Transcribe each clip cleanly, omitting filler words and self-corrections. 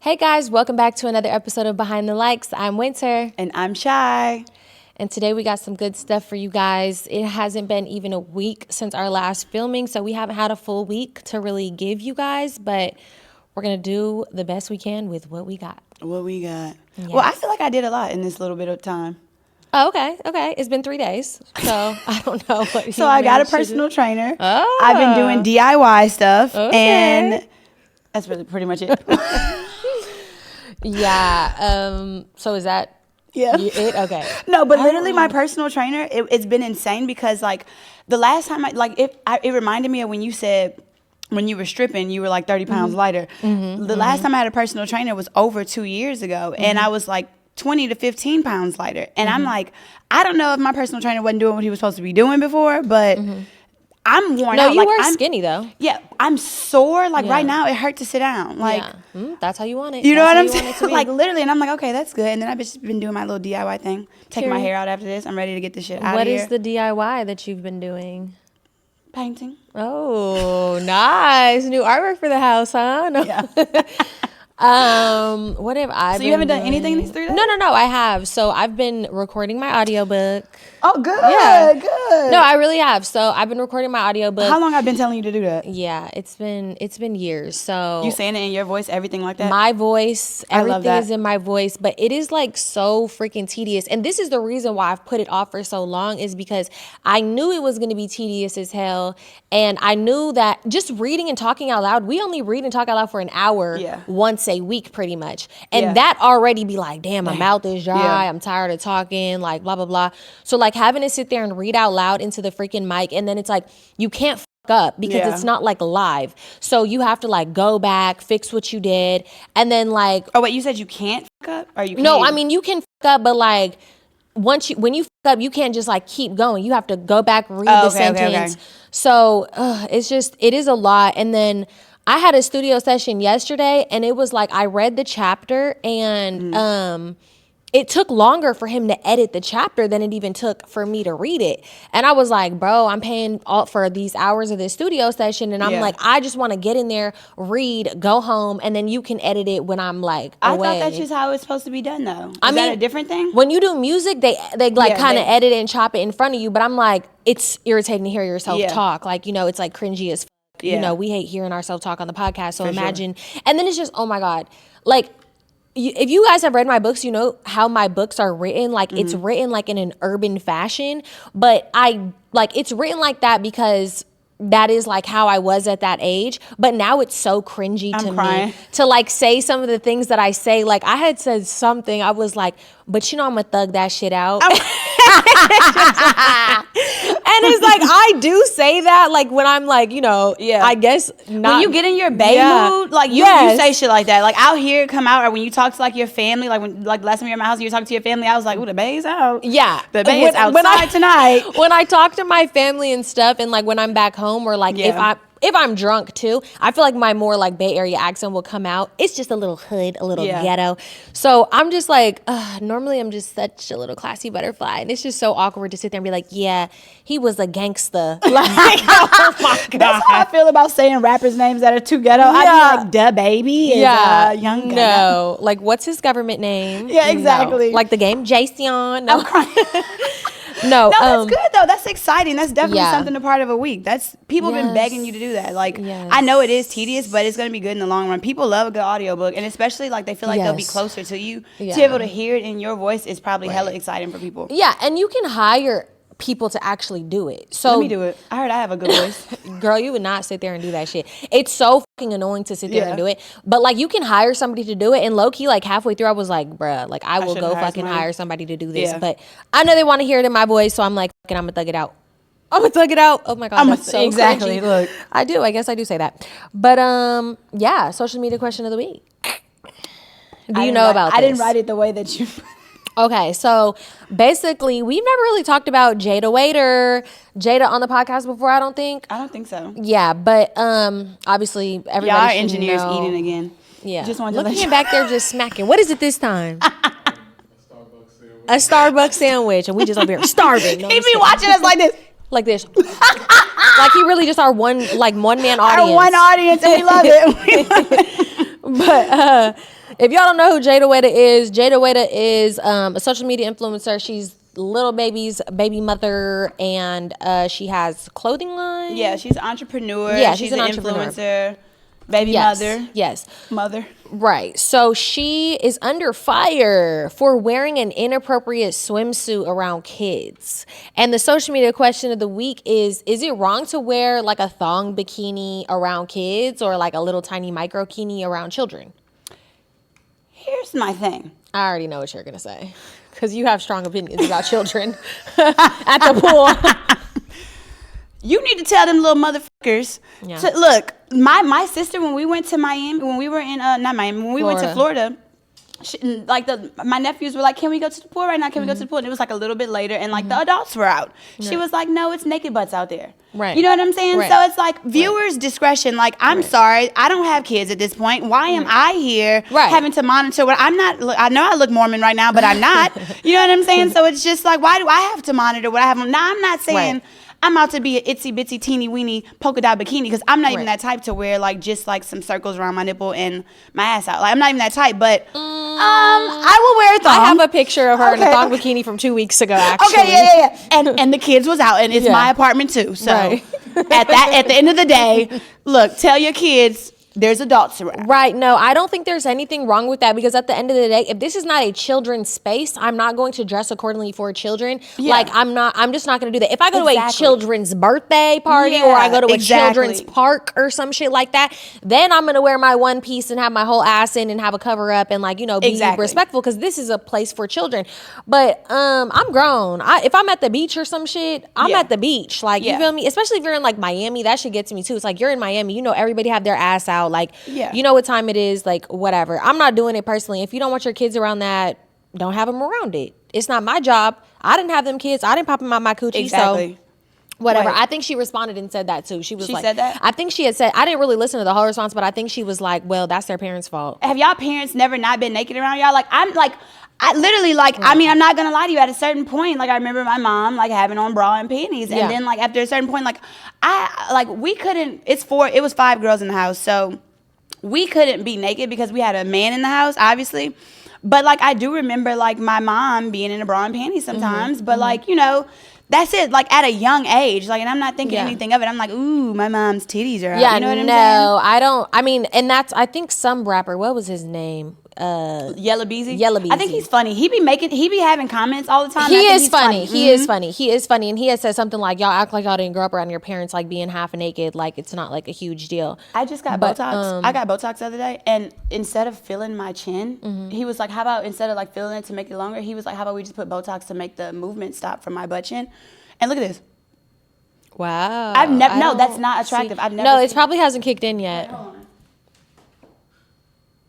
Hey guys, welcome back to another episode of Behind the Likes. I'm Winter. And I'm Chy. And today we got some good stuff for you guys. It hasn't been even a week since our last filming, so we haven't had a full week to really give you guys, but we're going to do the best we can with what we got. Yes. Well, I feel like I did a lot in this little bit of time. Oh, okay. It's been 3 days, so I don't know what So I got a personal trainer. Oh. I've been doing DIY stuff, Okay. and that's really pretty much it. Yeah. So is that it? Okay. No, but literally my personal trainer, it's been insane because like the last time it reminded me of when you said when you were stripping, you were like 30 pounds lighter. The last time I had a personal trainer was over 2 years ago, and I was like 20 to 15 pounds lighter. And I'm like, I don't know if my personal trainer wasn't doing what he was supposed to be doing before, but I'm worn out. No, you were skinny though. Yeah, I'm sore. Like right now, it hurts to sit down. Like that's how you want it. You know That's what how I'm you want it to saying? be. Like literally, and I'm like, okay, that's good. And then I've just been doing my little DIY thing. Taking my hair out after this. I'm ready to get this shit out What of here. is the DIY that you've been doing? Painting? Oh, nice. New artwork for the house, huh? No. Yeah. What have I been So you haven't done doing? anything these 3 days? No, I have. So I've been recording my audiobook. Oh, good. Yeah. Good. No, I really have. So I've been recording my audiobook. How long I've been telling you to do that? Yeah, it's been years. So You saying it in your voice, everything like that? my voice, I love everything that. is in my voice, but it is like so freaking tedious. And this is the reason why I've put it off for so long, is because I knew it was going to be tedious as hell. And I knew that just reading and talking out loud, we only read and talk out loud for an hour once a week pretty much. And that already be like, damn, my mouth is dry. I'm tired of talking, like blah, blah, blah. So like having to sit there and read out loud into the freaking mic, and then it's like, you can't up because it's not like live, so you have to like go back, fix what you did, and then like wait, you said you can't fuck up, or you can? No, I mean you can fuck up, but like when you fuck up, you can't just like keep going. You have to go back, read the sentence. Okay. So it is a lot. And then I had a studio session yesterday, and it was like I read the chapter, and it took longer for him to edit the chapter than it even took for me to read it. And I was like, bro, I'm paying all for these hours of this studio session. And I'm like, I just want to get in there, read, go home, and then you can edit it when I'm like away. I thought that's just how it's supposed to be done though. Is that a different thing? When you do music, they like kind of edit it and chop it in front of you. But I'm like, it's irritating to hear yourself talk. Like, you know, it's like cringy as you know, we hate hearing ourselves talk on the podcast. So imagine. And then it's just, oh my God. Like, if you guys have read my books, you know how my books are written. Like it's written like in an urban fashion, but it's written like that because that is like how I was at that age. But now it's so cringy to me to like say some of the things that I say. Like I had said something, I was like, but you know, I'm gonna thug that shit out. And it's like, I do say that, like when I'm like, you know, I guess not. When you get in your bae mood, like you say shit like that. Like I'll hear it come out, or when you talk to like your family, like when like last time you were at my house and you were talking to your family, I was like, ooh, the bae's out. Yeah. The bae is outside tonight. When I talk to my family and stuff, and like when I'm back home, or like if I'm drunk too, I feel like my more like Bay Area accent will come out. It's just a little hood, a little ghetto. So I'm just like, normally I'm just such a little classy butterfly. And it's just so awkward to sit there and be like, yeah, he was a gangster. Like, oh my God. That's how I feel about saying rappers' names that are too ghetto. I'd be like, Da Baby is young gunna. No, like what's his government name? Yeah, exactly. No. Like the game, Jason. No. I'm crying. No, that's good though. That's exciting. That's definitely something a part of a week. That's people have been begging you to do that. Like I know it is tedious, but it's gonna be good in the long run. People love a good audiobook, and especially like they feel like they'll be closer to you. To be able to hear it in your voice is probably hella exciting for people. Yeah, and you can hire people to actually do it. So let me do it. I heard I have a good voice. Girl, you would not sit there and do that shit. It's so fucking annoying to sit there and do it. But like you can hire somebody to do it, and low key, like halfway through I was like, bruh, like I will go fucking hire somebody to do this. But I know they want to hear it in my voice, so I'm like, fucking I'm gonna thug it out. I'm gonna thug it out. Oh my God, that's so exactly cringy. Look, I guess I do say that. But yeah, social media question of the week. Do you know about this? I didn't write it the way that you Okay, so basically, we've never really talked about Jada on the podcast before, I don't think. I don't think so. Yeah, but obviously, everybody our should engineer's know. eating again. Yeah. Just wanted Look to at him back there just smacking. What is it this time? A Starbucks sandwich. And we just over here starving. No, he be watching us like this. Like this. Like he really just our one man audience. Our one audience, and we love it. But If y'all don't know who Jada Weta is a social media influencer. She's Little Baby's baby mother, and she has clothing line. Yeah, she's an entrepreneur. Yeah, she's an entrepreneur. Influencer. Baby mother. Yes. Mother. Right. So she is under fire for wearing an inappropriate swimsuit around kids. And the social media question of the week is it wrong to wear like a thong bikini around kids or like a little tiny micro bikini around children? Here's my thing. I already know what you're going to say because you have strong opinions about children at the pool. You need to tell them little motherfuckers to look. My sister, when we went to Miami, when we were in not Miami, when we went to Florida, my nephews were like, "Can we go to the pool right now? Can we go to the pool?" And it was like a little bit later, and like the adults were out. She was like, "No, it's naked butts out there." Right. You know what I'm saying? Right. So it's like viewers' discretion. Like, I'm sorry, I don't have kids at this point. Why am I here having to monitor what I'm not? I know I look Mormon right now, but I'm not. You know what I'm saying? So it's just like, why do I have to monitor what I have on? Now I'm not saying. I'm out to be an itsy bitsy teeny weeny polka dot bikini because I'm not even that type to wear like just like some circles around my nipple and my ass out. Like, I'm not even that type, but I will wear a thong. I have a picture of her in a thong bikini from 2 weeks ago, actually. Okay, yeah. And the kids was out, and it's my apartment too. So at the end of the day, look, tell your kids there's adults around. Right. No, I don't think there's anything wrong with that because at the end of the day, if this is not a children's space, I'm not going to dress accordingly for children. Yeah. Like, I'm just not going to do that. If I go to a children's birthday party or I go to a children's park or some shit like that, then I'm going to wear my one piece and have my whole ass in and have a cover up and like, you know, be respectful because this is a place for children. But I'm grown. If I'm at the beach or some shit, I'm at the beach. Like, you feel me? Especially if you're in like Miami, that shit gets me too. It's like you're in Miami, you know, everybody have their ass out. Like, you know what time it is, like, whatever. I'm not doing it personally. If you don't want your kids around that, don't have them around it. It's not my job. I didn't have them kids. I didn't pop them out my coochie. So whatever. I think she responded and said that too. She was like, said that? I think she had said, I didn't really listen to the whole response, but I think she was like, well, that's their parents' fault. Have y'all parents never not been naked around y'all? Like, I literally, like, I mean, I'm not going to lie to you. At a certain point, like, I remember my mom, like, having on bra and panties. And then, like, after a certain point, like, we couldn't, it was 5 girls in the house. So we couldn't be naked because we had a man in the house, obviously. But, like, I do remember, like, my mom being in a bra and panties sometimes. But, like, you know, that's it. Like, at a young age. Like, and I'm not thinking anything of it. I'm like, ooh, my mom's titties are out. Yeah, you know what I'm saying? No, I don't. I mean, and that's, I think some rapper, what was his name? Yella Beezy. I think he's funny. He be having comments all the time. He is funny. He is funny. And he has said something like, y'all act like y'all didn't grow up around your parents like being half naked. Like, it's not like a huge deal. I just got Botox. I got Botox the other day. And instead of filling my chin, he was like, how about instead of like filling it to make it longer, he was like, how about we just put Botox to make the movement stop from my butt chin? And look at this. Wow. I've never, no, that's not attractive. I've never. No, it probably hasn't kicked in yet.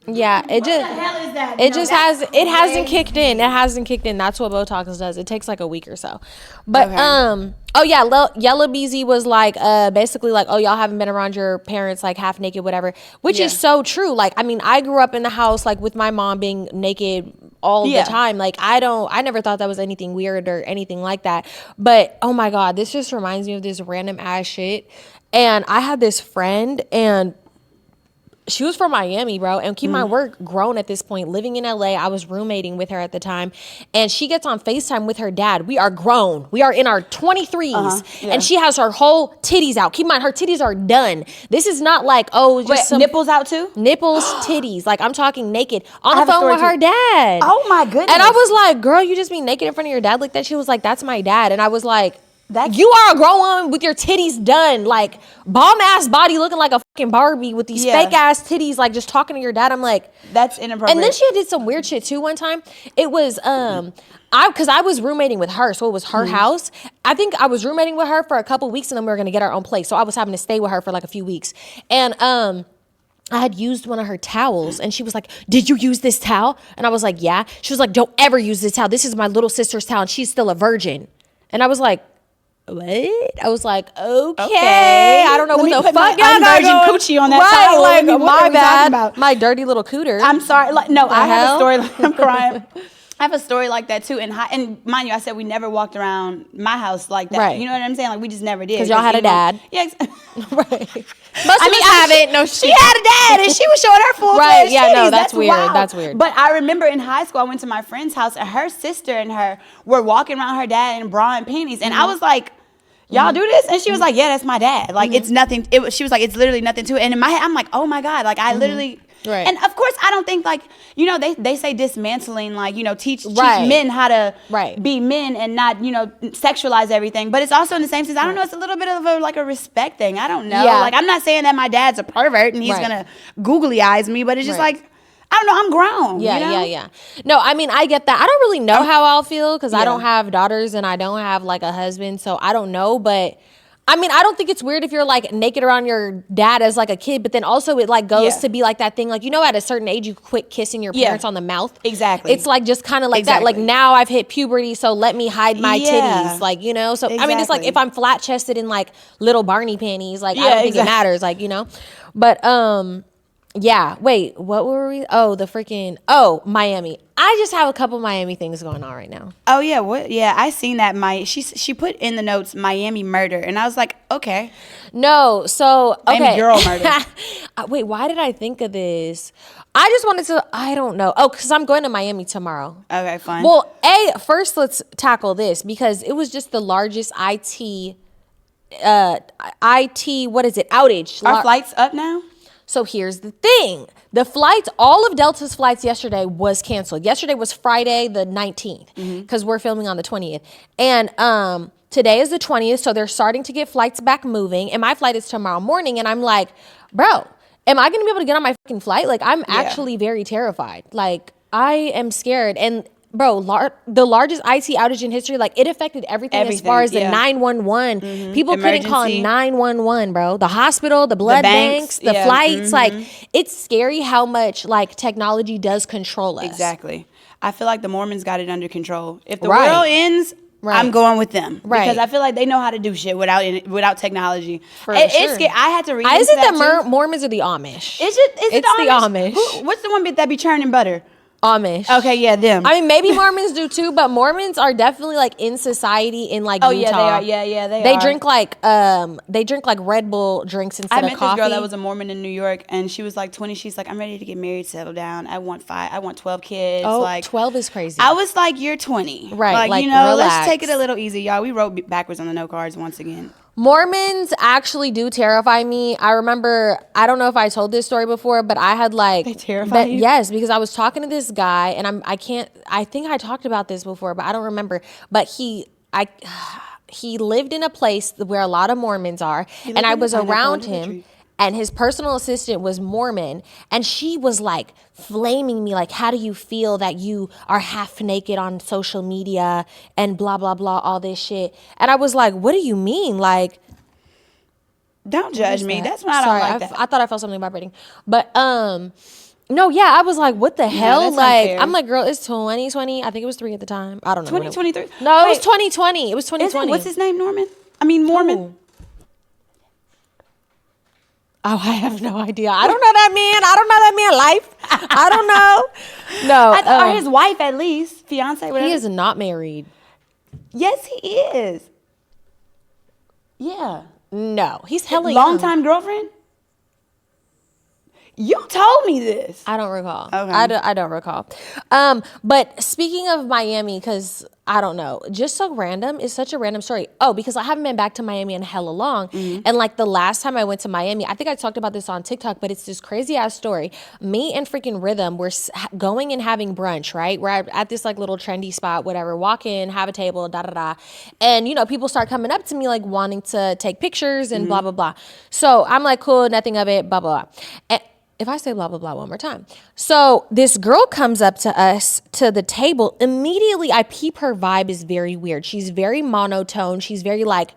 Yeah, it just. What the hell is that? It hasn't kicked in. It hasn't kicked in. That's what Botox does. It takes like a week or so. But Yella Beezy was like basically like, oh, y'all haven't been around your parents like half naked, whatever, which is so true. Like, I mean, I grew up in the house like with my mom being naked all the time. Like, I never thought that was anything weird or anything like that. But oh my God, this just reminds me of this random ass shit. And I had this friend and she was from Miami, bro. And keep in mind, we're grown at this point, living in LA. I was roommating with her at the time. And she gets on FaceTime with her dad. We are grown. We are in our 23s. And she has her whole titties out. Keep in mind, her titties are done. This is not like, oh, just some nipples out too? Nipples, titties. Like, I'm talking naked on the phone with her dad. Oh my goodness. And I was like, girl, you just be naked in front of your dad like that? She was like, that's my dad. And I was like, you are a grown woman with your titties done, like bomb ass body looking like a fucking Barbie with these fake ass titties, like just talking to your dad. I'm like, that's inappropriate. And then she did some weird shit too one time. It was because I was roommating with her, so it was her house. I think I was roommating with her for a couple weeks, and then we were gonna get our own place. So I was having to stay with her for like a few weeks, and I had used one of her towels and she was like, did you use this towel? And I was like, yeah. She was like, don't ever use this towel. This is my little sister's towel and she's still a virgin. And I was like, what? I was like, okay. I don't know what the fuck y'all got going. Coochie on that towel. Like, my bad. My dirty little cooter. I'm sorry. Like, no, I have a story. Like, I'm crying. I have a story like that too. And mind you, I said we never walked around my house like that. Right. You know what I'm saying? Like, we just never did. Because y'all had a dad. Yeah. Right. Most of us haven't. No, she had a dad, and she was showing her full right? fledged Yeah, titties. no, that's weird. Wild. That's weird. But I remember in high school, I went to my friend's house, and her sister and her were walking around her dad in bra and panties, and I was like, y'all do this? And she was like, yeah, that's my dad. Like, it's nothing. She was like, it's literally nothing to it. And in my head, I'm like, oh my God. Like, I literally. Right. And of course, I don't think like, they say dismantling, like, teach men how to be men and not, sexualize everything. But it's also in the same sense, I don't know, it's a little bit of a respect thing. I don't know. Yeah. Like, I'm not saying that my dad's a pervert and he's going to googly eyes me, but it's just like, I don't know, I'm grown. Yeah. No, I mean, I get that. I don't really know how I'll feel because I don't have daughters and I don't have like a husband. So I don't know, but I mean, I don't think it's weird if you're like naked around your dad as like a kid, but then also it like goes to be like that thing, like, at a certain age, you quit kissing your parents on the mouth. Exactly. It's like just kind of like that. Like now I've hit puberty, so let me hide my titties. Like, So, I mean, it's like if I'm flat chested in like little Barney panties, like I don't think it matters, like, But, yeah. Wait, what were we? Oh, Miami. I just have a couple Miami things going on right now. Oh yeah, what? Yeah, I seen that. She put in the notes Miami murder, and I was like, okay. No, so okay. Miami girl murder. Wait, why did I think of this? I just wanted to. I don't know. Oh, because I'm going to Miami tomorrow. Okay, fine. Well, first let's tackle this because it was just the largest IT. What is it? Outage. Are flights up now? So here's the thing. The flights, all of Delta's flights yesterday was canceled. Yesterday was Friday the 19th because we're filming on the 20th. And today is the 20th, so they're starting to get flights back moving. And my flight is tomorrow morning. And I'm like, bro, am I going to be able to get on my fucking flight? Like, I'm actually very terrified. Like, I am scared. And bro, the largest IT outage in history, like it affected everything as far as the 911. People couldn't call 911, bro. The hospital, the blood banks, the flights. Like it's scary how much like technology does control us. Exactly. I feel like the Mormons got it under control. If the world ends, I'm going with them. Right. Because I feel like they know how to do shit without technology. It's scary. I had to read Is it the Mormons or the Amish? Is it it's the Amish? What's the one bit that be churning butter? Amish. Okay, yeah, them. I mean, maybe Mormons do too, but Mormons are definitely like in society in like Utah. Yeah, they are. Yeah, they are. They drink like Red Bull drinks instead of coffee. I met this girl that was a Mormon in New York, and she was like 20. She's like, I'm ready to get married, settle down. I want 12 kids. Oh, like 12 is crazy. I was like, you're 20. Right. Like relax. Let's take it a little easy, y'all. We wrote backwards on the note cards once again. Think actually do terrify me. I remember, I don't know if I told this story before, but I had like... They terrify you? Yes, because I was talking to this guy, and I think I talked about this before, but I don't remember. But he lived in a place where a lot of Mormons are, and I was around him. And his personal assistant was Mormon. And she was like flaming me, like, how do you feel that you are half naked on social media and blah, blah, blah, all this shit. And I was like, what do you mean? Like, don't judge me. That's why I don't like that. I thought I felt something vibrating. But no, yeah, I was like, what the hell? That's like, unfair. I'm like, girl, it's 2020. I think it was 3 at the time. I don't know. 2023? No, it was 2020. It was 2020. What's his name, Mormon? Ooh. Oh, I have no idea. I don't know that man. I don't know that man life. I don't know. No. Or his wife, at least. Fiance, whatever. He is not married. Yes, he is. Yeah. No. He's hella long-time girlfriend? You told me this. I don't recall. Okay. I don't recall. But speaking of Miami, because I don't know, just so random, it's such a random story. Oh, because I haven't been back to Miami in hella long. And like the last time I went to Miami, I think I talked about this on TikTok, but it's this crazy ass story. Me and freaking Rhythm were going and having brunch, right? We're at this like little trendy spot, whatever, walk in, have a table, da da da. And people start coming up to me like wanting to take pictures and blah, blah, blah. So I'm like, cool, nothing of it, blah, blah, blah. And if I say blah, blah, blah one more time. So this girl comes up to us, to the table. Immediately, I peep her vibe is very weird. She's very monotone. She's very like,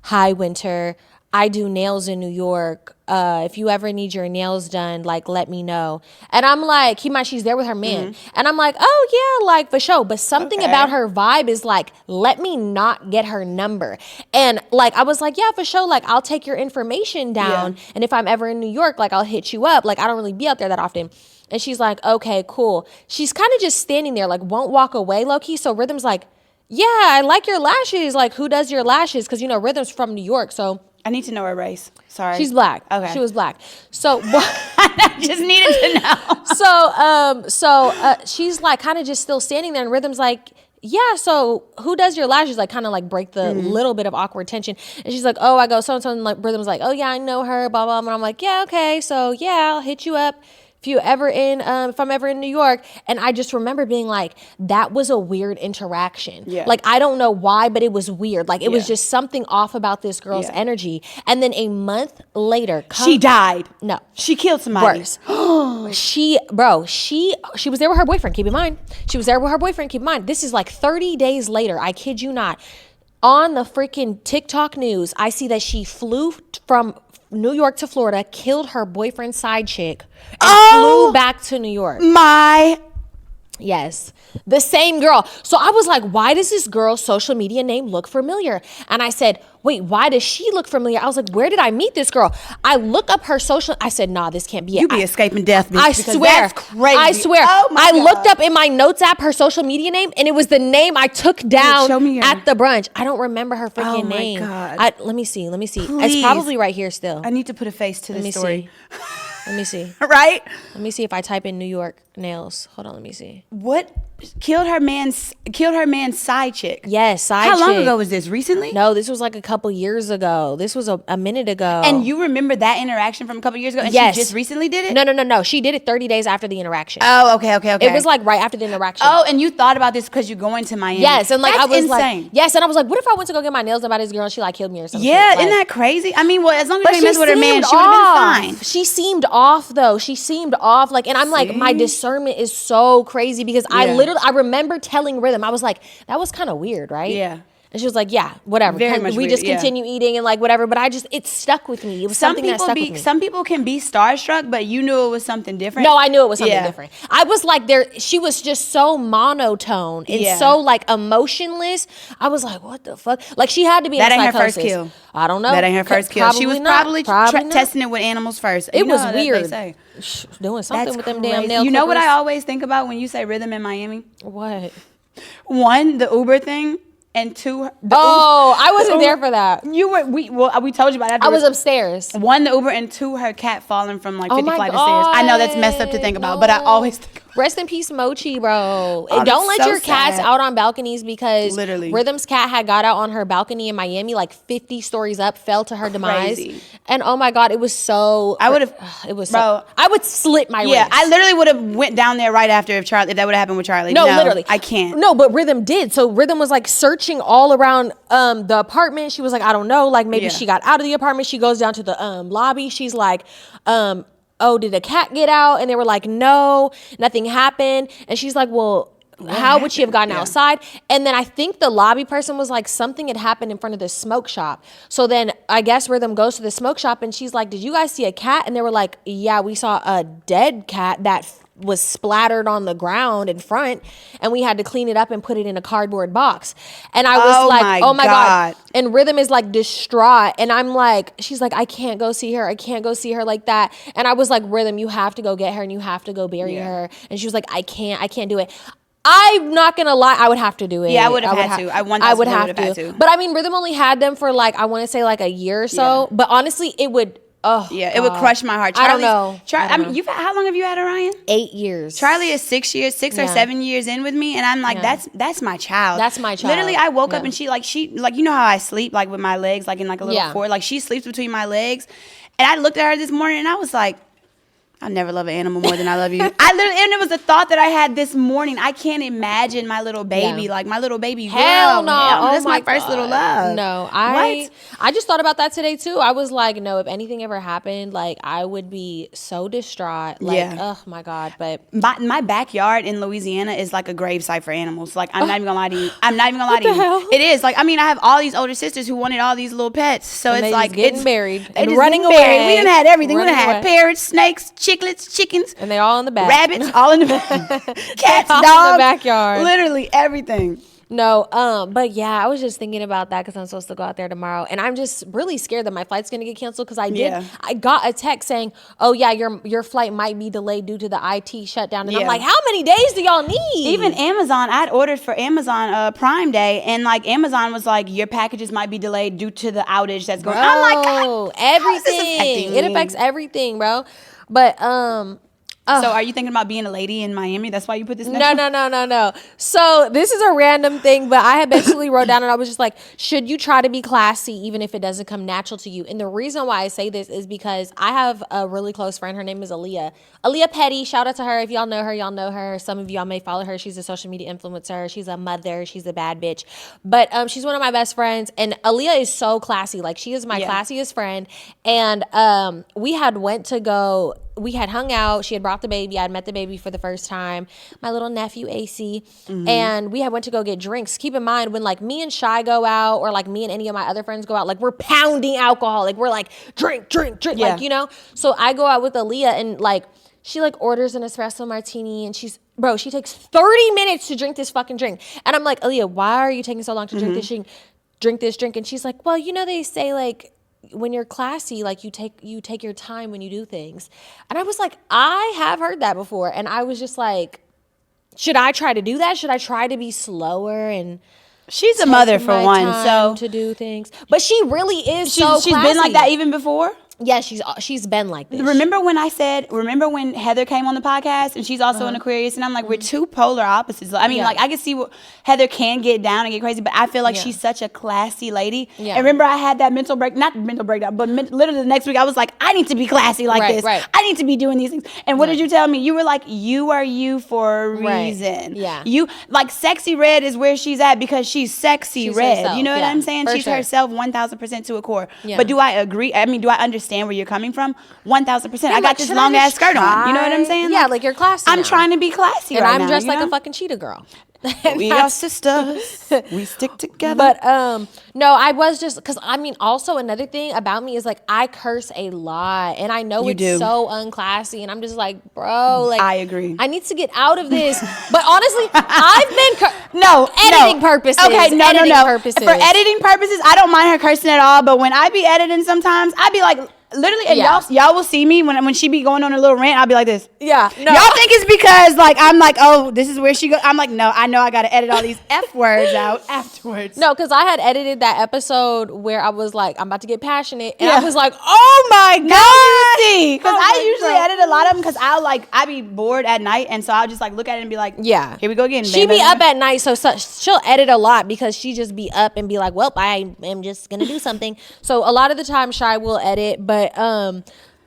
hi, Winter. I do nails in New York. If you ever need your nails done, like, let me know. And I'm like, she's there with her man. And I'm like, oh, yeah, like, for sure. But something about her vibe is like, let me not get her number. And, like, I was like, yeah, for sure. Like, I'll take your information down. Yeah. And if I'm ever in New York, like, I'll hit you up. Like, I don't really be out there that often. And she's like, okay, cool. She's kind of just standing there, like, won't walk away low-key. So Rhythm's like, yeah, I like your lashes. Like, who does your lashes? Because, Rhythm's from New York, so... I need to know her race. Sorry. She's black. Okay. She was black. So I just needed to know. So she's like kind of just still standing there, and Rhythm's like, yeah, so who does your lashes? Like kind of like break the little bit of awkward tension. And she's like, oh, I go so-and-so. And like Rhythm's like, oh yeah, I know her, blah, blah. And I'm like, yeah, okay. So yeah, I'll hit you up if I'm ever in New York. And I just remember being like, that was a weird interaction. Yeah. Like, I don't know why, but it was weird. Like, it was just something off about this girl's energy. And then a month later, she died. No. She killed somebody. Worse. She was there with her boyfriend. Keep in mind. She was there with her boyfriend. Keep in mind. This is like 30 days later. I kid you not. On the freaking TikTok news, I see that she flew from New York to Florida, killed her boyfriend's side chick, and flew back to New York. Yes, the same girl. So I was like, why does this girl's social media name look familiar? And I said, wait, why does she look familiar? I was like, where did I meet this girl? I look up her social. I said, nah, this can't be it. You be escaping death, bitch. I swear. That's crazy. I swear. Oh my God. Looked up in my notes app her social media name, and it was the name I took down at the brunch. I don't remember her freaking name. Oh my God. Let me see. Please. It's probably right here still. I need to put a face to this story. Let me see. Right? Let me see if I type in New York nails. Hold on, let me see. What killed her man's side chick? Yes, side chick. How long ago was this? Recently? No, this was like a couple years ago. This was a minute ago. And you remember that interaction from a couple years ago? And yes. She just recently did it? No. She did it 30 days after the interaction. Oh, okay. It was like right after the interaction. Oh, and you thought about this because you're going to Miami. Yes, and like That's I was insane. like, yes, and I was like, what if I went to go get my nails done by this girl and she like killed me or something? Yeah, like, isn't that crazy? I mean, well, as long as you didn't mess with her man, she would off. have been fine. She seemed off though. She seemed off. Like, and I'm like, my discernment is so crazy because I remember telling Rhythm, I was like, that was kind of weird, right? Yeah. And she was like, yeah, whatever. Very much we weird, just continue eating and like whatever. But it stuck with me. It was something that stuck with me. Some people can be starstruck, but you knew it was something different. No, I knew it was something different. I was like, she was just so monotone and so like emotionless. I was like, what the fuck? Like she had to be in psychosis. That ain't her first kill. I don't know. That ain't her first kill. She was probably testing it with animals first. It was weird. Doing something with them damn nail You know what clippers. I always think about when you say Rhythm in Miami? What? One, the Uber thing. And two, I wasn't there for that. We told you about that. I was upstairs. One, the Uber, and two, her cat falling from like 50 flights of stairs. I know that's messed up to think about, but I always think about Rest in peace, Mochi, bro. Don't let your cats out on balconies because Rhythm's cat had got out on her balcony in Miami, like 50 stories up, fell to her demise. And oh my God, it was so. I would slit my wrist. Yeah, I literally would have went down there right after if that would have happened with Charlie. No, literally, I can't. No, but Rhythm did. So Rhythm was like searching all around the apartment. She was like, I don't know, like maybe she got out of the apartment. She goes down to the lobby. She's like, oh, did a cat get out? And they were like, no, nothing happened. And she's like, well, how would she have gotten outside? And then I think the lobby person was like, something had happened in front of the smoke shop. So then I guess Rhythm goes to the smoke shop and she's like, did you guys see a cat? And they were like, yeah, we saw a dead cat that was splattered on the ground in front, and we had to clean it up and put it in a cardboard box. And I was like, oh my God. And Rhythm is like distraught. And I'm like, she's like, I can't go see her. I can't go see her like that. And I was like, Rhythm, you have to go get her and you have to go bury her. And she was like, I can't do it. I'm not gonna lie, I would have to do it. Yeah, I would have had to. I would have had to. But I mean, Rhythm only had them for like, I want to say like a year or so. But honestly, it would. Oh yeah, it would crush my heart. I don't know. I mean, how long have you had Orion? 8 years. Charlie is 6 or 7 years in with me, and I'm like, that's my child. That's my child. Literally, I woke up and she you know how I sleep like with my legs like in like a little four, like she sleeps between my legs, and I looked at her this morning and I was like, I'll never love an animal more than I love you. And it was a thought that I had this morning. I can't imagine my little baby, like my little baby. Hell no. That's my first little love. No, I just thought about that today too. I was like, no, if anything ever happened, like I would be so distraught. Like, oh my God. But my backyard in Louisiana is like a gravesite for animals. Like, I'm not even gonna lie to you. I'm not even gonna lie to you. Hell? It is. Like, I mean, I have all these older sisters who wanted all these little pets. So and it's like getting married and running away. We done had everything. We done had parrots, snakes, chicklets, chickens, and they all in the back. Rabbits, all in the back. Cats, all dogs, in the backyard. Literally everything. No, but yeah, I was just thinking about that because I'm supposed to go out there tomorrow, and I'm just really scared that my flight's gonna get canceled because I got a text saying, "Oh yeah, your flight might be delayed due to the IT shutdown," and I'm like, how many days do y'all need? Even Amazon, I'd ordered for Amazon Prime Day, and like Amazon was like, your packages might be delayed due to the outage that's going. I'm like, everything. It affects everything, bro. But so are you thinking about being a lady in Miami? That's why you put this next No. So this is a random thing, but I had basically wrote down and I was just like, should you try to be classy even if it doesn't come natural to you? And the reason why I say this is because I have a really close friend. Her name is Aaliyah. Aaliyah Petty. Shout out to her. If y'all know her, y'all know her. Some of y'all may follow her. She's a social media influencer. She's a mother. She's a bad bitch. But she's one of my best friends. And Aaliyah is so classy. Like, she is my classiest friend. And we had hung out. She had brought the baby. I had met the baby for the first time. My little nephew, AC. And we went to go get drinks. Keep in mind, when like me and Chy go out, or like me and any of my other friends go out, like we're pounding alcohol. Like we're like, drink. Like, you know? So I go out with Aaliyah and like, she like orders an espresso martini and she takes 30 minutes to drink this fucking drink. And I'm like, Aaliyah, why are you taking so long to drink this drink? And she's like, well, you know, they say like, when you're classy, like you take your time when you do things. And I was like, I have heard that before. And I was just like, should I try to do that? Should I try to be slower? And she's a mother for one, so to do things. But she really is she's been like that even before. Yeah, she's been like this. Remember when Heather came on the podcast, and she's also an Aquarius, and I'm like, we're two polar opposites. I mean, like I can see what Heather can get down and get crazy, but I feel like she's such a classy lady. Yeah. And remember, I had that not mental breakdown, but literally the next week I was like, I need to be classy like this. Right. I need to be doing these things. And what did you tell me? You were like, you are you for a reason. Yeah. You like Sexy Red is where she's at because she's sexy red. Herself. You know what I'm saying? She's herself 1,000% to a core. Yeah. But do I agree? I mean, do I understand where you're coming from? 1,000%. I got this long ass skirt on. You know what I'm saying? Yeah, like you're classy. I'm trying to be classy, and right I'm dressed now, like a fucking cheetah girl. We are sisters. We stick together. But no, I was just because I mean, also another thing about me is like I curse a lot, and I know it's so unclassy, and I'm just like, bro, like I agree. I need to get out of this. But honestly, I've been editing purposes. Okay, no. Purposes. For editing purposes, I don't mind her cursing at all. But when I be editing, sometimes I be like. Literally, and y'all will see me when she be going on a little rant. I'll be like this. Yeah, no. Y'all think it's because like I'm like, oh, this is where she go. I'm like, no, I know I got to edit all these F words out afterwards. No, because I had edited that episode where I was like, I'm about to get passionate, and I was like, oh my god, because I usually edit a lot of them because I be bored at night, and so I'll just like look at it and be like, yeah, here we go again. She be up at night, so she'll edit a lot because she just be up and be like, well, I am just gonna do something. So a lot of the time, Chy will edit, but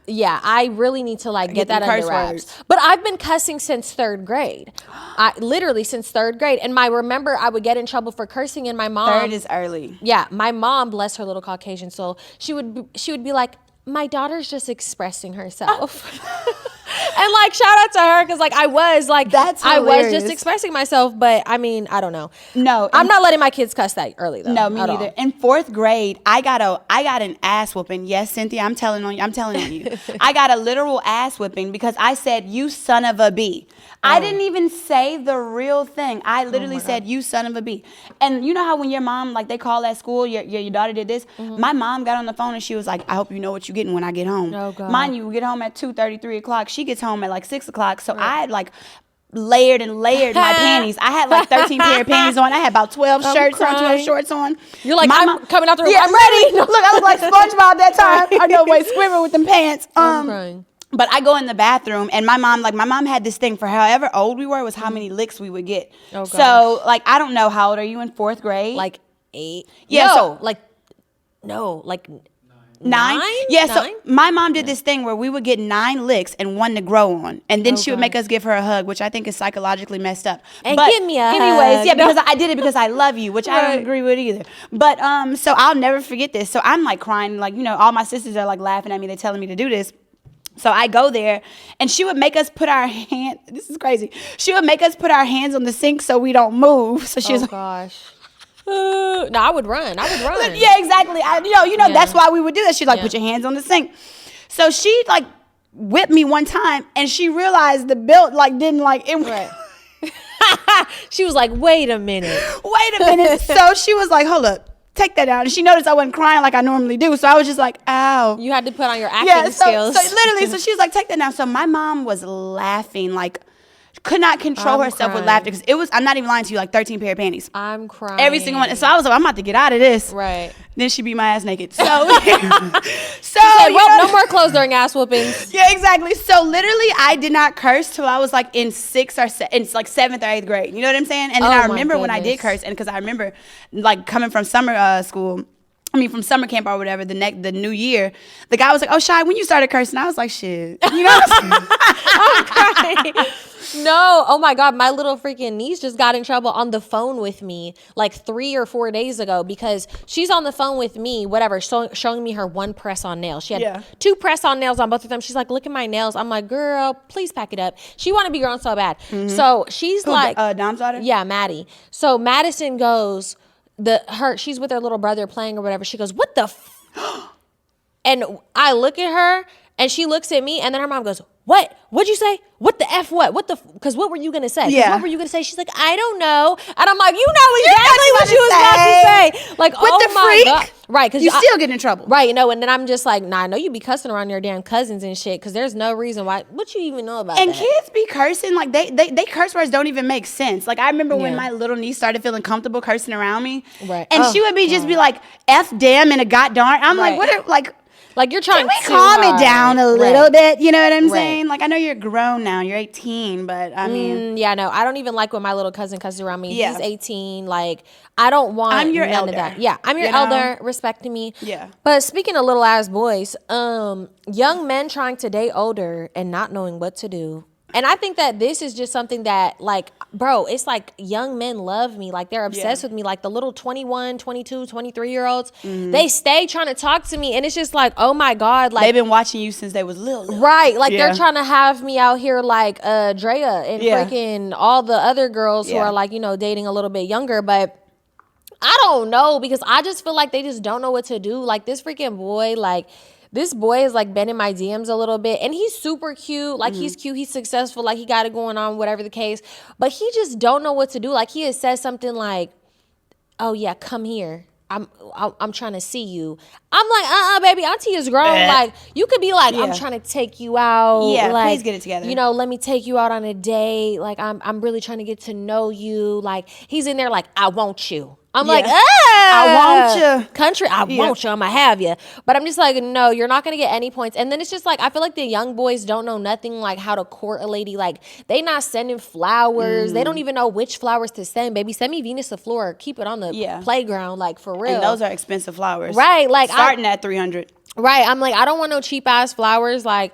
yeah, I really need to like get that under wraps. But I've been cussing since 3rd grade. Literally since 3rd grade. And I remember I would get in trouble for cursing, and my mom. 3rd is early. Yeah, my mom, bless her little Caucasian soul, she would be like, my daughter's just expressing herself. And like shout out to her because like I was just expressing myself, but I mean I don't know. No, I'm not letting my kids cuss that early though. No, me neither. In 4th grade, I got an ass whooping. Yes, Cynthia, I'm telling on you. I got a literal ass whipping because I said, "You son of a b." I didn't even say the real thing. I literally said, "You son of a b." And you know how when your mom like they call at school, your daughter did this. My mom got on the phone and she was like, "I hope you know what you're getting when I get home." Oh, God. Mind you, we get home at 2:30, 3 o'clock. She gets home at like 6 o'clock. So I had like layered my panties. I had like 13 pair of panties on. I had about 12 shirts on, 12 shorts on. You're like, I'm coming out the room. Yeah, I'm ready. Look, I look like SpongeBob that time. I go away squirming with them pants. I'm crying. But I go in the bathroom, and my mom had this thing for however old we were was how many licks we would get. Oh, gosh. So like I don't know, how old are you in 4th grade? Like 8. Yeah. No, like 9? Yeah, so my mom did this thing where we would get 9 licks and 1 to grow on. And then she would make us give her a hug, which I think is psychologically messed up. And give me a hug. Anyways, yeah, because I did it because I love you, which I don't agree with either. But so I'll never forget this. So I'm like crying, like, you know, all my sisters are like laughing at me. They're telling me to do this. So I go there, and she would make us put our hand. This is crazy. She would make us put our hands on the sink so we don't move. So she was gosh. No, I would run. Yeah, exactly. That's why we would do that. She's like, put your hands on the sink. So she like whipped me one time, and she realized the belt like didn't like it. Right. She was like, wait a minute. So she was like, hold up. Take that out. And she noticed I wasn't crying like I normally do. So I was just like, ow. You had to put on your acting skills. So literally, so she was like, take that down. So my mom was laughing, like, could not control herself with laughter. Because it was, I'm not even lying to you, like 13 pair of panties. I'm crying. Every single one. So I was like, I'm about to get out of this. Right. Then she beat my ass naked. So, said, well, no more clothes during ass whoopings. Yeah, exactly. So literally, I did not curse till I was like in 7th or 8th grade. You know what I'm saying? And then I remember when I did curse, and because I remember like coming from summer school. From summer camp or whatever, the new year, the guy was like, oh, Chy, when you started cursing? I was like, shit. You know what I'm saying? I'm crying. No. Oh, my God. My little freaking niece just got in trouble on the phone with me like 3 or 4 days ago because she's on the phone with me, whatever, showing me her one press-on nail. She had 2 press-on nails on both of them. She's like, look at my nails. I'm like, girl, please pack it up. She want to be grown so bad. Mm-hmm. So she's Dom's daughter? Yeah, Maddie. So Madison goes... she's with her little brother playing or whatever. She goes, what the and I look at her and she looks at me and then her mom goes, what'd you say? What the F what? Because what were you going to say? Yeah. What were you going to say? She's like, I don't know. And I'm like, you know exactly what she was about to say. Like, what the freak? God. Right. Because you still get in trouble. Right. And then I'm just like, nah, I know you be cussing around your damn cousins and shit because there's no reason why. What you even know about and that? Kids be cursing. Like, they curse words don't even make sense. Like, I remember when my little niece started feeling comfortable cursing around me. Right. And she would just be like, F damn and a god darn. I'm like, what are, like you're trying to calm it down a little bit. You know what I'm saying? Like, I know you're grown now. You're 18, but I mean. Yeah, no, I don't even like when my little cousin cusses around me. Yeah. He's 18. Like, I don't want I'm your none elder. of that. Yeah, I'm your elder, respecting me. Yeah. But speaking of little ass boys, young men trying to date older and not knowing what to do. And I think that this is just something that, like, bro, it's like young men love me. Like, they're obsessed with me. Like, the little 21, 22, 23-year-olds, they stay trying to talk to me. And it's just like, oh, my God. Like, they've been watching you since they was little. Right. Like, they're trying to have me out here like Drea and freaking all the other girls who are, like, you know, dating a little bit younger. But I don't know because I just feel like they just don't know what to do. Like, this freaking boy, like... This boy has like been in my DMs a little bit and he's super cute. Like he's cute, he's successful, like he got it going on, whatever the case. But he just don't know what to do. Like he has said something like, oh yeah, come here. I'm trying to see you. I'm like, baby, auntie is grown. Like you could be like, I'm trying to take you out. Yeah, like, please get it together. You know, let me take you out on a date. Like I'm really trying to get to know you. Like he's in there like, I want you. I'm like, I want you. Country, I want you. I'm going to have you. But I'm just like, no, you're not going to get any points. And then it's just like, I feel like the young boys don't know nothing like how to court a lady. Like, they not sending flowers. They don't even know which flowers to send. Baby, send me Venus de Flora. Keep it on the playground, like, for real. And those are expensive flowers. Right. Like starting at $300. Right. I'm like, I don't want no cheap-ass flowers. Like,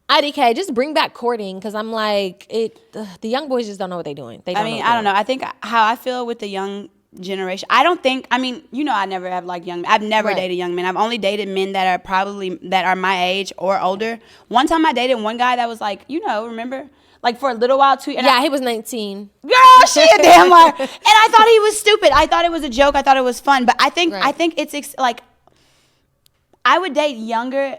IDK, just bring back courting. Because I'm like, the young boys just don't know what they're doing. I don't know. I think how I feel with the young generation, I never have like young men. I've never dated young men. I've only dated men that are my age or older. One time I dated one guy that was like, remember? Like for a little while too. And he was 19. Girl, she a damn liar. And I thought he was stupid. I thought it was a joke. I thought it was fun. But I think it's like I would date younger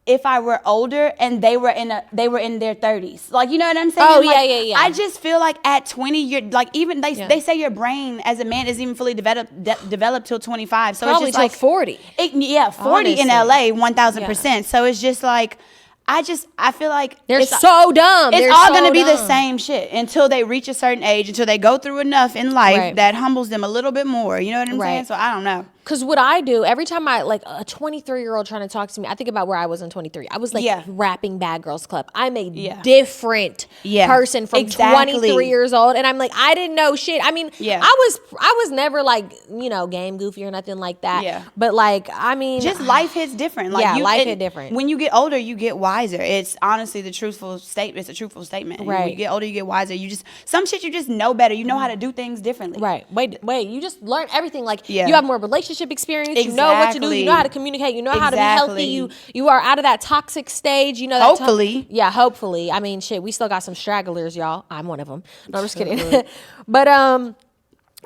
if I were older and they were in their 30s. Like, you know what I'm saying? Oh, like, yeah. I just feel like at 20, you're like, even they say your brain as a man isn't even fully developed till 25. So probably it's just till like 40. 40 in LA, 1,000%. So it's just like, I feel like they're so dumb. It's all going to be the same shit until they reach a certain age, until they go through enough in life that humbles them a little bit more. You know what I'm saying? So I don't know. Because what I do, every time I, like, a 23-year-old trying to talk to me, I think about where I was in 23. I was, like, rapping Bad Girls Club. I'm a different person from 23 years old. And I'm like, I didn't know shit. I mean, I was never, like, game goofy or nothing like that. Yeah. But, like, I mean. Just life hits different. Like, life hit different. When you get older, you get wiser. It's honestly the truthful statement. It's a truthful statement. Right. When you get older, you get wiser. Some shit you just know better. You know how to do things differently. Right. Wait. You just learn everything. Like, you have more relationship experience. Exactly. You know what to do. You know how to communicate. You know how to be healthy. You are out of that toxic stage. You know that hopefully. Hopefully. I mean, shit, we still got some stragglers, y'all. I'm one of them. No, I'm just kidding. But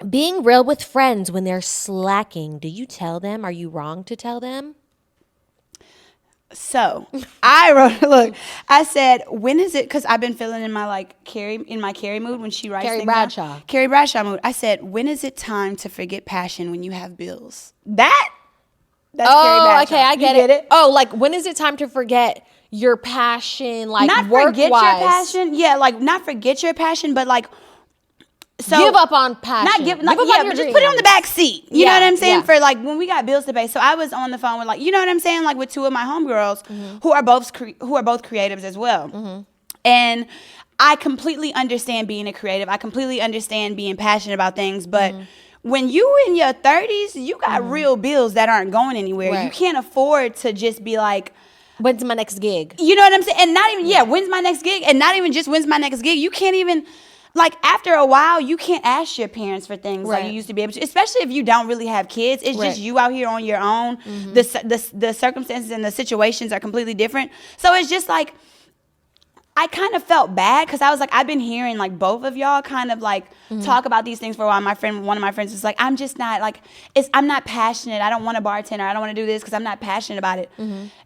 being real with friends when they're slacking, do you tell them? Are you wrong to tell them? So I wrote, look, I said, when is it? Because I've been feeling in my like Carrie mood when she writes Carrie things Bradshaw. down. Carrie Bradshaw mood. I said, when is it time to forget passion when you have bills? That's Carrie Bradshaw. Okay, I get it. Oh, like when is it time to forget your passion, like not work-wise? Forget your passion. Yeah, like not forget your passion, but like. So give up on passion. Not give up on your but just put it on the back seat. You know what I'm saying? Yeah. For like when we got bills to pay. So I was on the phone with like, you know what I'm saying? Like with two of my homegirls who are both creatives as well. And I completely understand being a creative. I completely understand being passionate about things. But when you in your 30s, you got real bills that aren't going anywhere. Right. You can't afford to just be like, when's my next gig? You know what I'm saying? And not even, when's my next gig? And not even just when's my next gig. You can't even... Like, after a while, you can't ask your parents for things like you used to be able to, especially if you don't really have kids. It's just you out here on your own. The circumstances and the situations are completely different. So it's just like, I kind of felt bad because I was like, I've been hearing like both of y'all kind of like talk about these things for a while. One of my friends was like, I'm just not like, I'm not passionate. I don't want to bartender. I don't want to do this because I'm not passionate about it.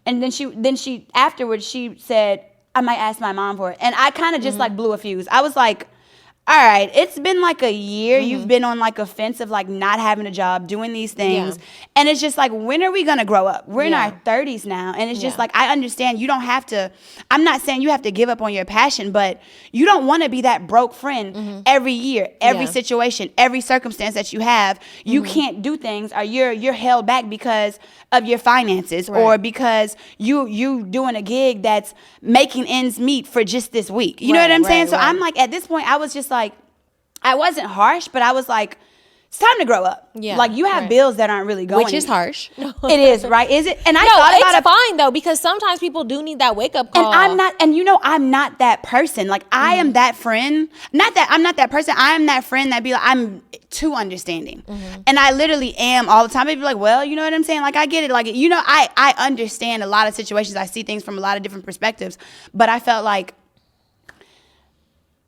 And then she afterwards, she said, I might ask my mom for it. And I kind of just like blew a fuse. I was like, all right, it's been like a year. You've been on like a fence of like not having a job, doing these things. And it's just like, when are we going to grow up? We're in our 30s now. And it's just like, I understand you don't have to, I'm not saying you have to give up on your passion, but you don't want to be that broke friend every year, every situation, every circumstance that you have. You can't do things or you're held back because of your finances or because you doing a gig that's making ends meet for just this week. You know what I'm saying? So I'm like, at this point, I was just like, I wasn't harsh, but I was like, it's time to grow up. Yeah, like you have bills that aren't really going. Which is harsh. It is, right? Is it? And I thought about it's fine though, because sometimes people do need that wake up call. And I'm not that person. Like I am that friend. Not that I'm not that person. I am that friend that be like, I'm too understanding. And I literally am all the time. They'd be like, well, you know what I'm saying? Like I get it. Like, you know, I understand a lot of situations. I see things from a lot of different perspectives. But I felt like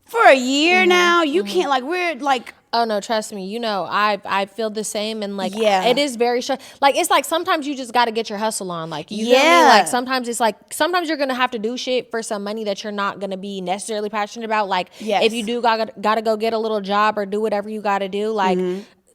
for a year now, you can't like, we're like, oh no, trust me. You know, I feel the same, and like, it is very like it's like sometimes you just got to get your hustle on. Like, you feel me? Like sometimes it's like sometimes you're gonna have to do shit for some money that you're not gonna be necessarily passionate about. Like, if you do gotta go get a little job or do whatever you gotta do, like.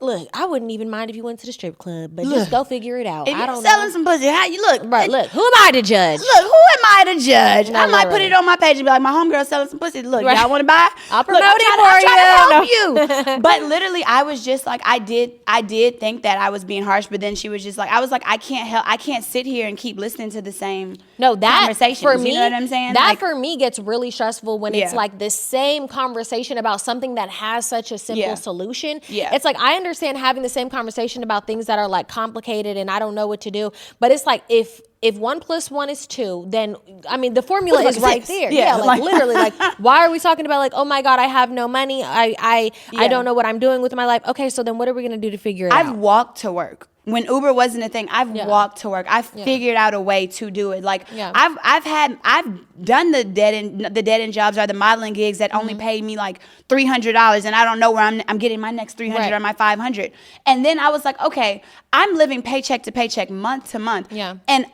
Look, I wouldn't even mind if you went to the strip club, but just go figure it out. If I don't selling some pussy, how you look? Right, look, who am I to judge? Look, who am I to judge? No, I might put it on my page and be like, my homegirl selling some pussy. Look, y'all want to buy? I'll promote it for you. I'm trying to help you. But literally, I was just like, I did think that I was being harsh, but then she was just like, I was like, I can't sit here and keep listening to the same conversations. For me, you know what I'm saying? That like, for me gets really stressful when it's like the same conversation about something that has such a simple solution. Yeah. It's like, I understand having the same conversation about things that are like complicated and I don't know what to do, but it's like if 1 + 1 is 2, then I mean the formula is right there. Yeah, like literally, like why are we talking about like, oh my God, I have no money, I don't know what I'm doing with my life. Okay, so then what are we gonna do to figure it out? I've walked to work. When Uber wasn't a thing, I've walked to work. I've figured out a way to do it. Like I've done the dead end jobs or the modeling gigs that only paid me like $300, and I don't know where I'm getting my next 300 or my 500. And then I was like, okay, I'm living paycheck to paycheck, month to month. Yeah. And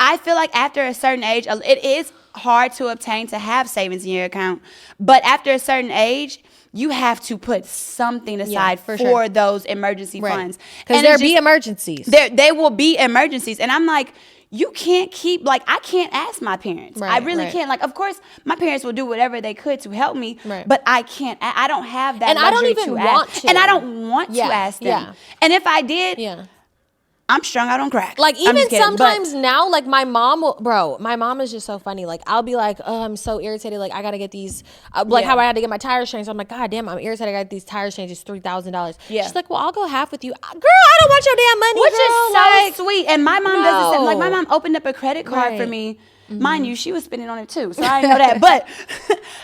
I feel like after a certain age, it is hard to obtain to have savings in your account, but after a certain age, you have to put something aside for those emergency funds. Because there'll be emergencies. They will be emergencies. And I'm like, you can't keep, like, I can't ask my parents. I really can't. Like, of course, my parents will do whatever they could to help me, but I can't. I don't have that luxury I don't even want to. And I don't want to ask them. And if I did... I'm strung out on crack. Like, even sometimes now, like, my mom is just so funny. Like, I'll be like, oh, I'm so irritated. Like, I got to get these, like how I had to get my tires changed. So I'm like, God damn, I'm irritated. I got these tires changed. It's $3,000. She's like, well, I'll go half with you. Girl, I don't want your damn money, Which is so sweet. And my mom does the same. Like, my mom opened up a credit card for me Mind you, she was spending on it too, so I didn't know that. But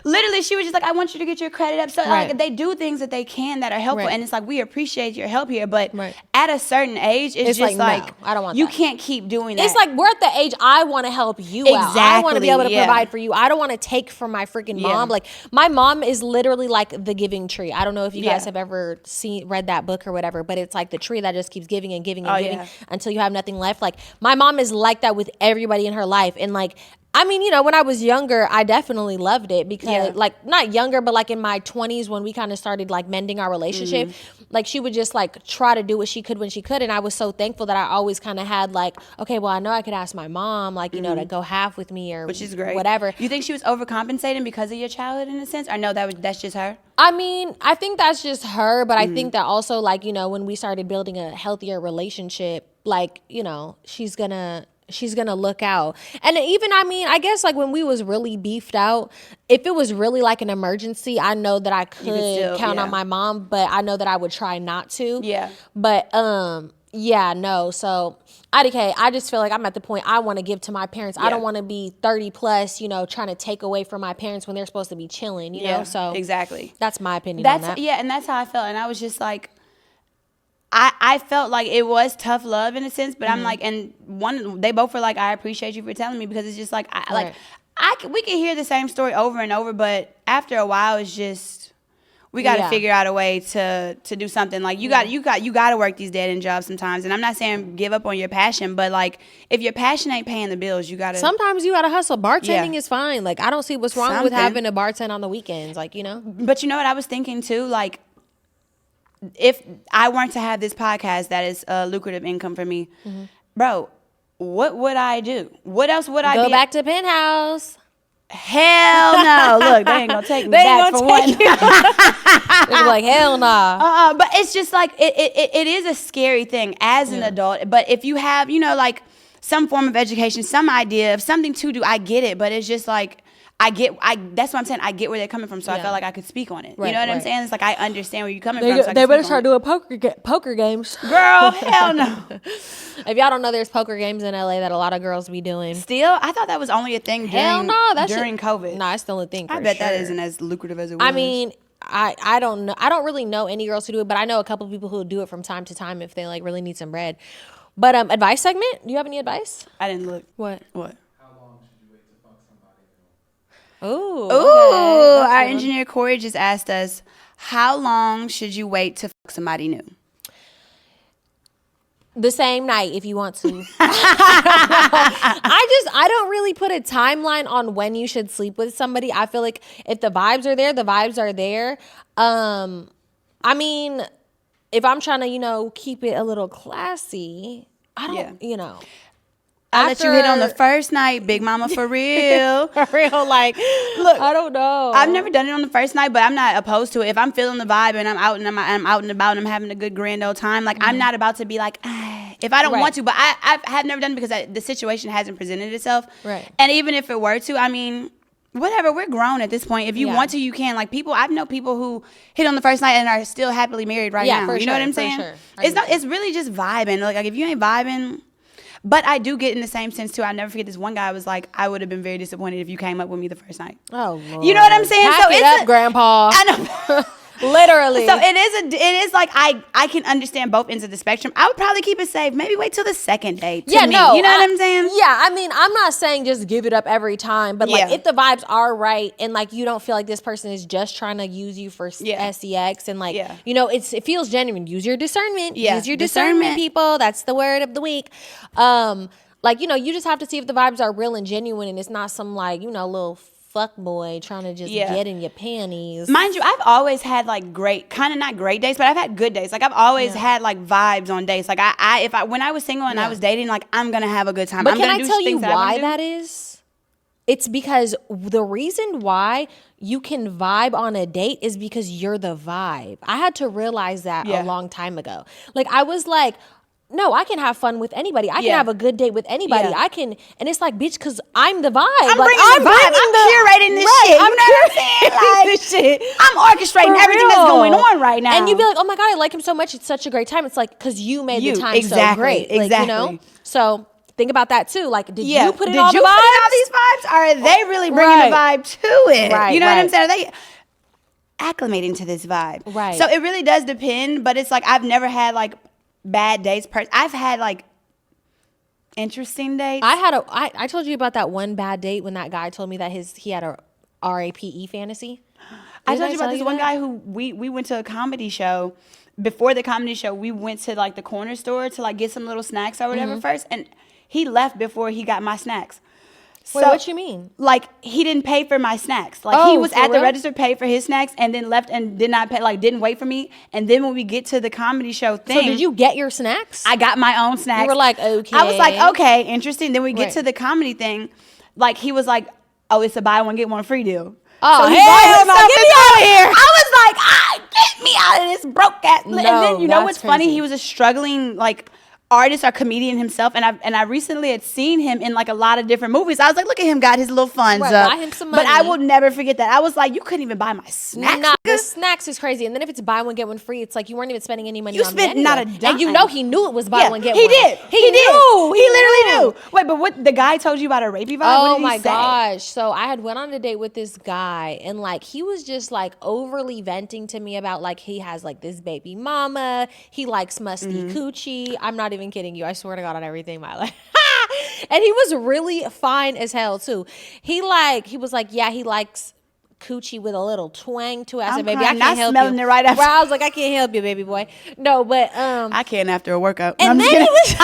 literally, she was just like, I want you to get your credit up. So like, they do things that they can that are helpful. And it's like, we appreciate your help here. But at a certain age, it's just like no, I don't want you that. can't keep doing that. It's like, we're at the age, I want to help you out. I want to be able to provide for you. I don't want to take from my freaking mom. Like, my mom is literally like the giving tree. I don't know if you guys have ever read that book or whatever, but it's like the tree that just keeps giving and giving and giving until you have nothing left. Like, my mom is like that with everybody in her life. And like, I mean, you know, when I was younger, I definitely loved it because like, not younger, but like in my 20s when we kind of started like mending our relationship, like she would just like try to do what she could when she could. And I was so thankful that I always kind of had like, okay, well, I know I could ask my mom, like, you know, to go half with me or which is great. Whatever. You think she was overcompensating because of your childhood in a sense? Or no, that's just her? I mean, I think that's just her, but I think that also like, you know, when we started building a healthier relationship, like, you know, she's gonna look out. And even, I mean, I guess like when we was really beefed out, if it was really like an emergency, I know that I could count on my mom, but I know that I would try not to. Yeah. But no. So IDK, I just feel like I'm at the point I want to give to my parents. I don't want to be 30 plus, you know, trying to take away from my parents when they're supposed to be chilling, you know? So exactly. That's my opinion on that. Yeah, and that's how I felt. And I was just like, I felt like it was tough love in a sense, but I'm like, and they both were like, I appreciate you for telling me, because it's just like, we can hear the same story over and over, but after a while, it's just, we got to figure out a way to do something. Like you got to work these dead end jobs sometimes. And I'm not saying give up on your passion, but like if your passion ain't paying the bills, you got to. Sometimes you got to hustle. Bartending is fine. Like I don't see what's wrong with having a bartend on the weekends. Like, you know. But you know what I was thinking too? Like, if I weren't to have this podcast that is a lucrative income for me, bro, what would I do? What else would I go back to Penthouse? Hell no. Look, they ain't gonna take me back for one. It's like, hell nah. But it's just like, it is a scary thing as an adult. But if you have, you know, like some form of education, some idea of something to do, I get it. But it's just like, that's what I'm saying. I get where they're coming from, so I felt like I could speak on it. You know what I'm saying? It's like I understand where you're coming from. So they better start doing poker games. Girl, hell no. If y'all don't know, there's poker games in LA that a lot of girls be doing. Still? I thought that was only a thing during COVID. No, it's still a thing. I bet that isn't as lucrative as it was. I mean, I don't know. I don't really know any girls who do it, but I know a couple of people who do it from time to time if they like really need some bread. But advice segment? Do you have any advice? I didn't look. What? Ooh, okay. Our engineer Corey just asked us, how long should you wait to fuck somebody new? The same night if you want to. I don't really put a timeline on when you should sleep with somebody. I feel like if the vibes are there, the vibes are there. I mean, if I'm trying to, you know, keep it a little classy, I don't, you know. I'll let you hit on the first night, big mama, for real. For real, like, look, I don't know. I've never done it on the first night, but I'm not opposed to it. If I'm feeling the vibe and I'm out and about and I'm having a good grand old time, like, I'm not about to be like, if I don't want to, but I have never done it because the situation hasn't presented itself. Right. And even if it were to, I mean, whatever, we're grown at this point. If you want to, you can. Like, I know people who hit on the first night and are still happily married right now. You know what I'm saying? Sure. It's really just vibing. Like if you ain't vibing. But I do get in the same sense too. I'll never forget this one guy was like, I would have been very disappointed if you came up with me the first night. Oh, Lord. You know what I'm saying? Pack it up, Grandpa. I know. Literally. So it is like I can understand both ends of the spectrum. I would probably keep it safe. Maybe wait till the second date. You know what I'm saying? Yeah, I mean, I'm not saying just give it up every time, but like if the vibes are right and like you don't feel like this person is just trying to use you for sex and like you know, it feels genuine. Use your discernment. Use your discernment, people. That's the word of the week. Like, you know, you just have to see if the vibes are real and genuine and it's not some like, you know, little fuck boy trying to just get in your panties. Mind you, I've always had like great, kind of not great days, but I've had good days. Like I've always had like vibes on dates. Like when I was single and I was dating, like I'm gonna have a good time. But can I tell you why that is? It's because the reason why you can vibe on a date is because you're the vibe. I had to realize that a long time ago. Like I was like, no, I can have fun with anybody. I can have a good date with anybody. I can, and it's like, bitch, because I'm the vibe. I'm bringing the vibe. I'm curating this shit. You know what I'm saying? Like, this shit. I'm orchestrating everything that's going on right now. And you'd be like, oh my God, I like him so much. It's such a great time. It's like, because you made the time so great. Exactly. Like, you know? So think about that too. Like, did Yeah. you put in Did all you the put in vibes? all these vibes? Or are they really bringing the vibe to it? Right, You know what I'm right. saying? Are they acclimating to this vibe? Right. So it really does depend, but it's like I've never had like bad dates. I've had like interesting dates. I told you about that one bad date when that guy told me that he had a RAPE fantasy. I told you about this one guy who we went to a comedy show. Before the comedy show, we went to like the corner store to like get some little snacks or whatever first, and he left before he got my snacks. Wait, what you mean? Like, he didn't pay for my snacks. Like, he was at the register, paid for his snacks, and then left and did not pay, like, didn't wait for me. And then when we get to the comedy show thing. So did you get your snacks? I got my own snacks. You were like, okay. I was like, okay, interesting. Then we get to the comedy thing. Like, he was like, oh, it's a buy one, get one free deal. Oh, so hell no, get me out of here. I was like, get me out of this broke ass. No, and then, you know what's funny? crazy. He was a struggling, like, artist or comedian himself, and I recently had seen him in like a lot of different movies. I was like, look at him, got his little funds up. Buy him some money. But I will never forget that. I was like, you couldn't even buy my snacks. Nah, the snacks is crazy. And then if it's buy one get one free, it's like you weren't even spending any money. You on spent me not anyway. a dime. And you know he knew it was buy one get one. He did. He knew. Did. He literally knew. Wait, but what the guy told you about a rapey vibe? Oh what did my he say? gosh. So I had went on a date with this guy, and like he was just like overly venting to me about like he has like this baby mama, he likes musty coochie. I'm not even kidding you. I swear to God on everything in my life. And he was really fine as hell too. He was like, yeah, he likes coochie with a little twang to it. I said, baby, I can't help smelling you. it right after. Well, I was like, I can't help you, baby boy. No, but I can after a workout. And No, then he was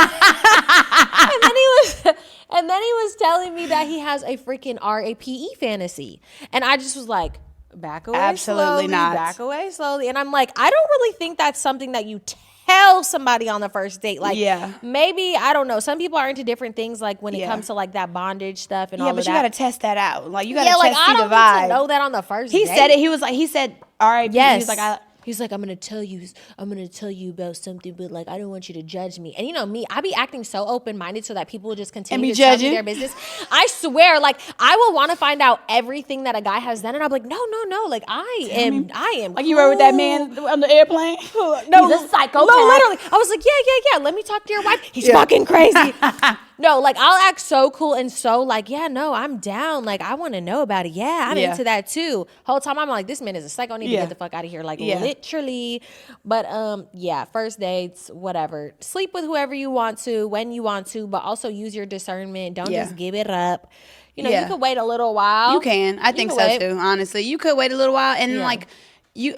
and then he was telling me that he has a freaking RAPE fantasy. And I just was like, back away Absolutely slowly, not. back away slowly. And I'm like, I don't really think that's something that you tell somebody on the first date. Like, maybe, I don't know. Some people are into different things, like when it comes to like that bondage stuff and all of that. Yeah, but you got to test that out. Like, you got to test like, the I don't vibe. need to know that on the first date. He said it. He said, RAPE. Yes. He's like, I'm gonna tell you about something, but like I don't want you to judge me. And you know me, I be acting so open-minded so that people will just continue to tell me their business. I swear, like I will want to find out everything that a guy has done, and I'm like, no, like I am. Like cool. you were with that man on the airplane. No, he's a psychopath. No, literally, I was like, yeah. Let me talk to your wife. He's fucking crazy. No, like I'll act so cool and so like, yeah, no, I'm down. Like I want to know about it. Yeah, I'm into that too. Whole time I'm like, this man is a psycho. I need to get the fuck out of here. Like literally. But first dates, whatever. Sleep with whoever you want to, when you want to, but also use your discernment. Don't just give it up. You know, you could wait a little while. You can. I think so too, honestly. You could wait a little while and like you.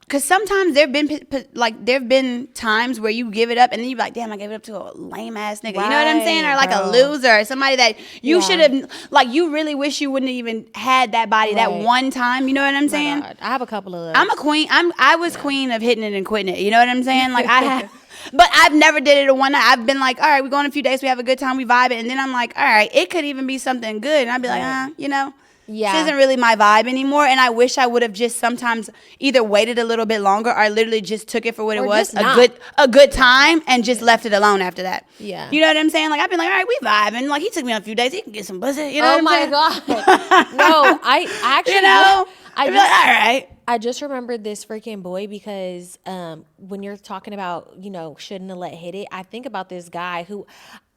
Because sometimes there've been times where you give it up and then you be like, damn, I gave it up to a lame ass nigga. Right, you know what I'm saying? Or like a loser or somebody that you should have, like you really wish you wouldn't have even had that body that one time. You know what I'm saying? God. I have a couple of those. I'm a queen. I was queen of hitting it and quitting it. You know what I'm saying? Like I have. But I've never did it a one night. I've been like, all right, we're going a few days. We have a good time. We vibe it. And then I'm like, all right, it could even be something good. And I'd be like, you know. Yeah. This isn't really my vibe anymore, and I wish I would have just sometimes either waited a little bit longer or literally just took it for what it was, a good time, and just left it alone after that. Yeah. You know what I'm saying? Like, I've been like, all right, we vibing. Like, he took me on a few days. He can get some pussy. You know what I'm saying? Oh, my God. No, I actually... You know? I'd be like, all right. I just remembered this freaking boy because when you're talking about, you know, shouldn't have let hit it, I think about this guy who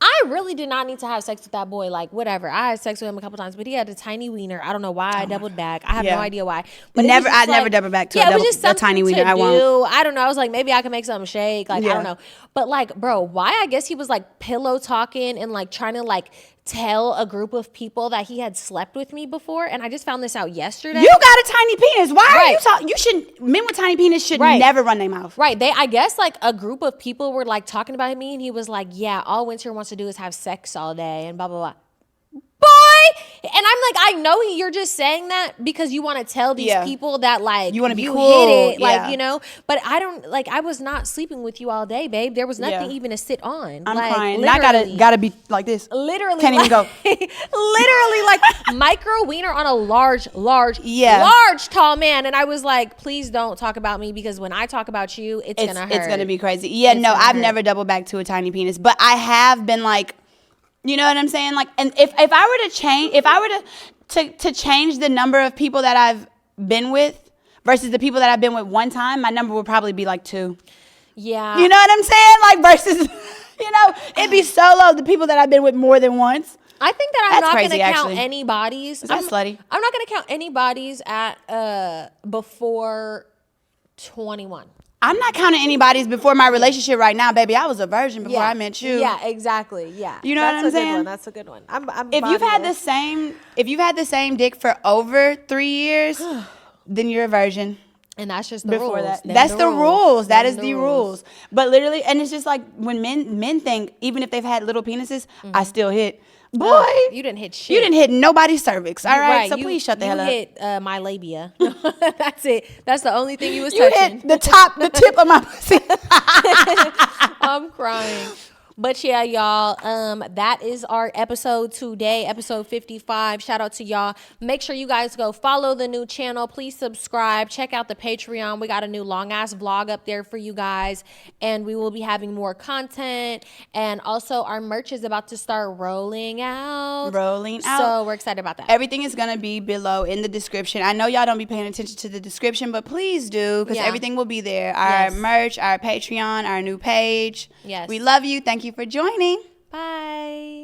I really did not need to have sex with that boy. Like, whatever. I had sex with him a couple times, but he had a tiny wiener. I don't know why I doubled back. I have no idea why. But I never doubled back to a tiny wiener. I won't. I don't know. I was like, maybe I can make something shake. Like, I don't know. But like, bro, why? I guess he was like pillow talking and like trying to like tell a group of people that he had slept with me before, and I just found this out yesterday. You got a tiny penis. Why are you talking? You shouldn't. Men with tiny penis should never run their mouth. Right. I guess like a group of people were like talking about me, and he was like, "Yeah, all Winter wants to do is have sex all day," and blah blah blah. Boy, and I'm like, I know you're just saying that because you want to tell these people that like you want to be cool, hit it, like you know. But I don't like. I was not sleeping with you all day, babe. There was nothing even to sit on. I'm like, crying. And I gotta be like this. Literally, can't even go. Literally, like micro wiener on a large tall man. And I was like, please don't talk about me because when I talk about you, it's gonna hurt. It's gonna be crazy. Yeah, no, I've never doubled back to a tiny penis, but I have been like. You know what I'm saying? Like, and if I were to change the number of people that I've been with versus the people that I've been with one time, my number would probably be like 2. Yeah. You know what I'm saying? Like versus, it'd be solo, the people that I've been with more than once. I think that I'm not going to count any bodies. Is that slutty? I'm not going to count any bodies at before 21. I'm not counting anybody's before my relationship right now, baby. I was a virgin before I met you. Yeah, exactly. Yeah. You know what I'm saying? That's a good one. If you've had the same dick for over 3 years, then you're a virgin. And that's just the rules. That's the rules. That is the rules. But literally, and it's just like when men think, even if they've had little penises, I still hit. Boy, you didn't hit shit. You didn't hit nobody's cervix. All right, so please shut the hell up. You hit my labia. That's it. That's the only thing you was touching. You hit the tip of my pussy. I'm crying. But yeah, y'all, that is our episode today, episode 55. Shout out to y'all. Make sure you guys go follow the new channel. Please subscribe. Check out the Patreon. We got a new long-ass vlog up there for you guys. And we will be having more content. And also, our merch is about to start rolling out. So we're excited about that. Everything is going to be below in the description. I know y'all don't be paying attention to the description, but please do, because everything will be there. Our merch, our Patreon, our new page. Yes. We love you. Thank you for joining. Bye.